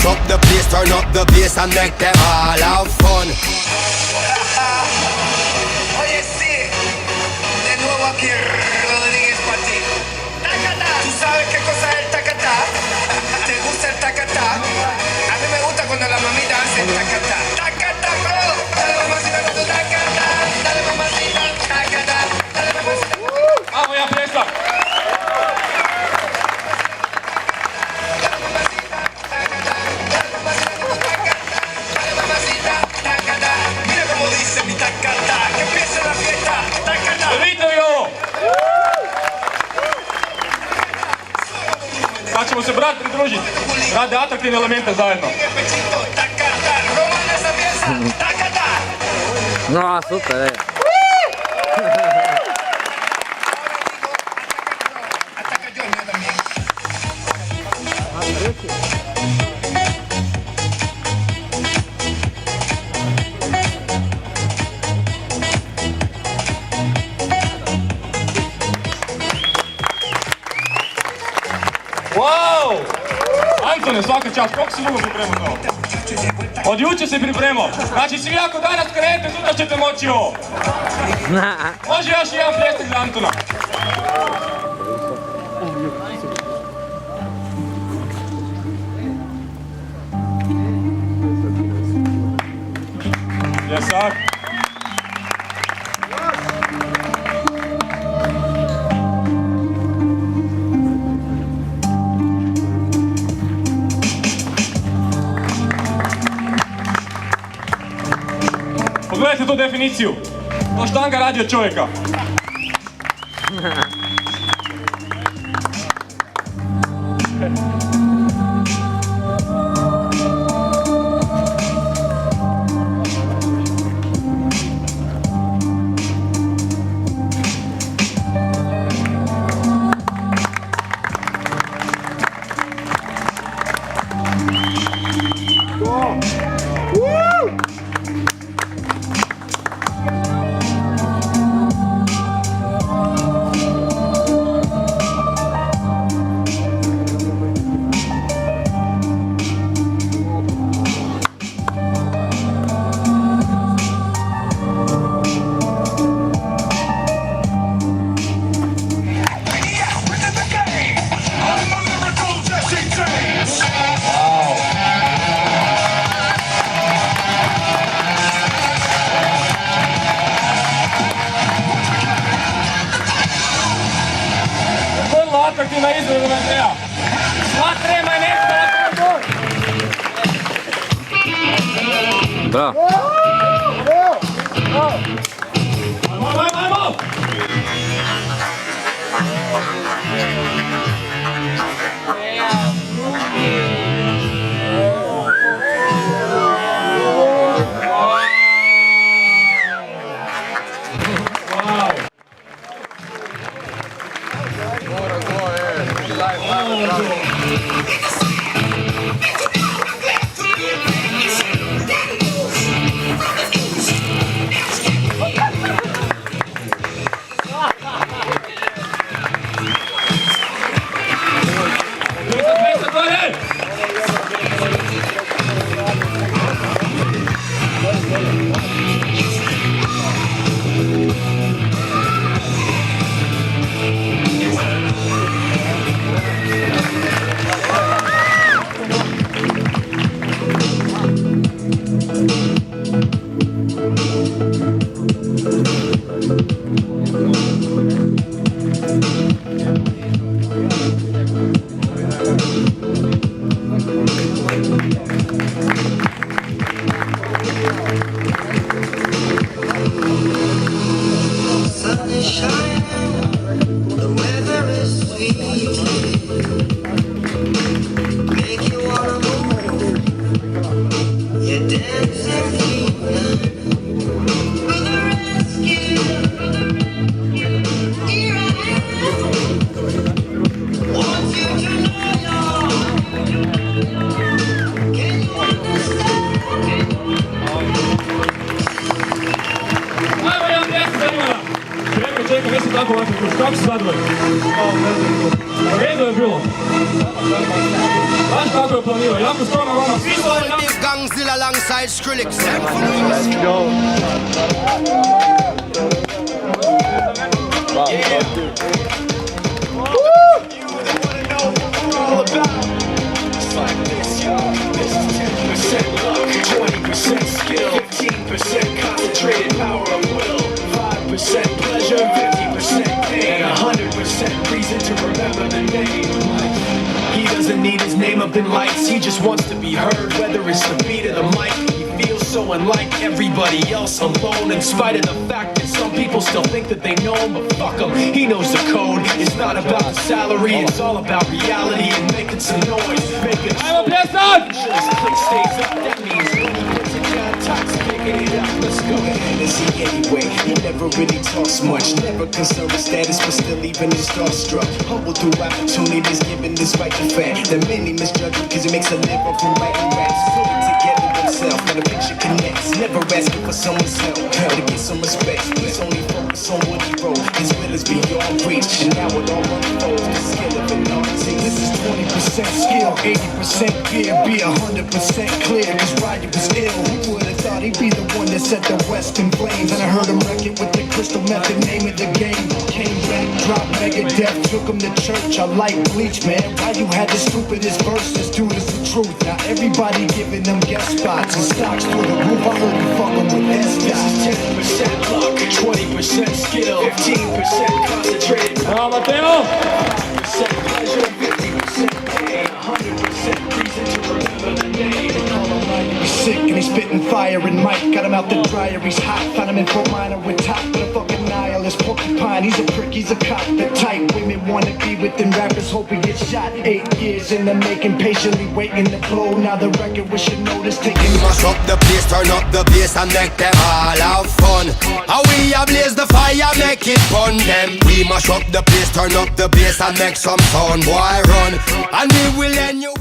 Mash up the place, turn up the bass and make them all have fun. Oye, sí, de nuevo aquí Rodríguez para ti. Tacatá, ¿tú sabes qué cosa es el tacatá? ¿Te gusta el tacatá? A mí me gusta cuando la mamita hace el tacatá. Tacatá, bro, dale mamacita con tu tacatá. Dale mamacita, tacatá, dale mamacita. Vamos ya, fiesta. Mira cómo dice mi tacatá, que empiece la fiesta, tacatá. Vidite ovo! Sad ćemo se brat pridružiti. Rade atraktivne elemente zajedno. Pechito, tacatá, Romana esa pieza, tacatá. No, super, Ataca yo, mío también. Wow! Antone, svaka čast, koliko si dugo pripremao to? Od jučer se pripremao. Znači svi ako danas krenete, sutra ćete moći ovo. Može još jedan pljesnik za Antona. Pljesak. Pogledajte tu definiciju. To štanga radi od čovjeka. Atraktivna izgleda nam treba. Sva trema je nestala kao gol. Bravo. Ajmo! Čekaj, gdje si tako vas kako su zadovoljni? U redu je bilo. Znaš kako je planirao, jako skromno vama, svi su ovdje Big Gangzilla alongside Skrillex. Concentrated power of will, 5% pleasure, 50% pain, 100% reason to remember the name. He doesn't need his name up in lights, he just wants to be heard, whether it's the beat of the mic. He feels so unlike everybody else, alone, in spite of the fact that some people still think that they know him, but fuck him, he knows the code. It's not about the salary, it's all about reality and making some noise, making Ajmo pljesat! sure his click stays up, that means let's go ahead and see anyway. He never really talks much, never concerned with status, but still even is starstruck. Humble through opportunities, given despite the fact that many misjudge him because he makes a living from writing raps. Put it together himself, when a picture connects. Never asking for someone's help, to get some respect. He's only focused on what he wrote. His will is beyond reach, and now it all unfolds. The skill of an artist. This is 20% skill, 80% fear, be 100% clear. Cause Ryder was ill. Who would have thought he'd be the one that set the West in flames? And I heard him wreck it with the crystal method, name of the game. Came back, dropped Megadeth, took him to church. I like Bleach, man. Why you had the stupidest verses? Dude, it's the truth. Now everybody giving them guest spots and stocks through the roof. I heard you fucking with S. This is 10% luck, 20% skill, 15% concentrated. Bravo Matteo! 100% pleasure, 50% pain, 100% reason to remember the name. He's sick and he's spitting fire, and Mike got him out the dryer. He's hot, found him in Fort Minor with top, but a fucking nihilist porcupine. He's a prick, he's a cop. The type women wanna be with them rappers, hope he gets shot. 8 years in the making, patiently waiting to blow. Now the record we should notice taking. Mash up the place, turn up the bass and make them all have fun. How we ablaze the fire, make it fun them. We mash up the place, turn up the bass and make some sound, boy run. And we will end you.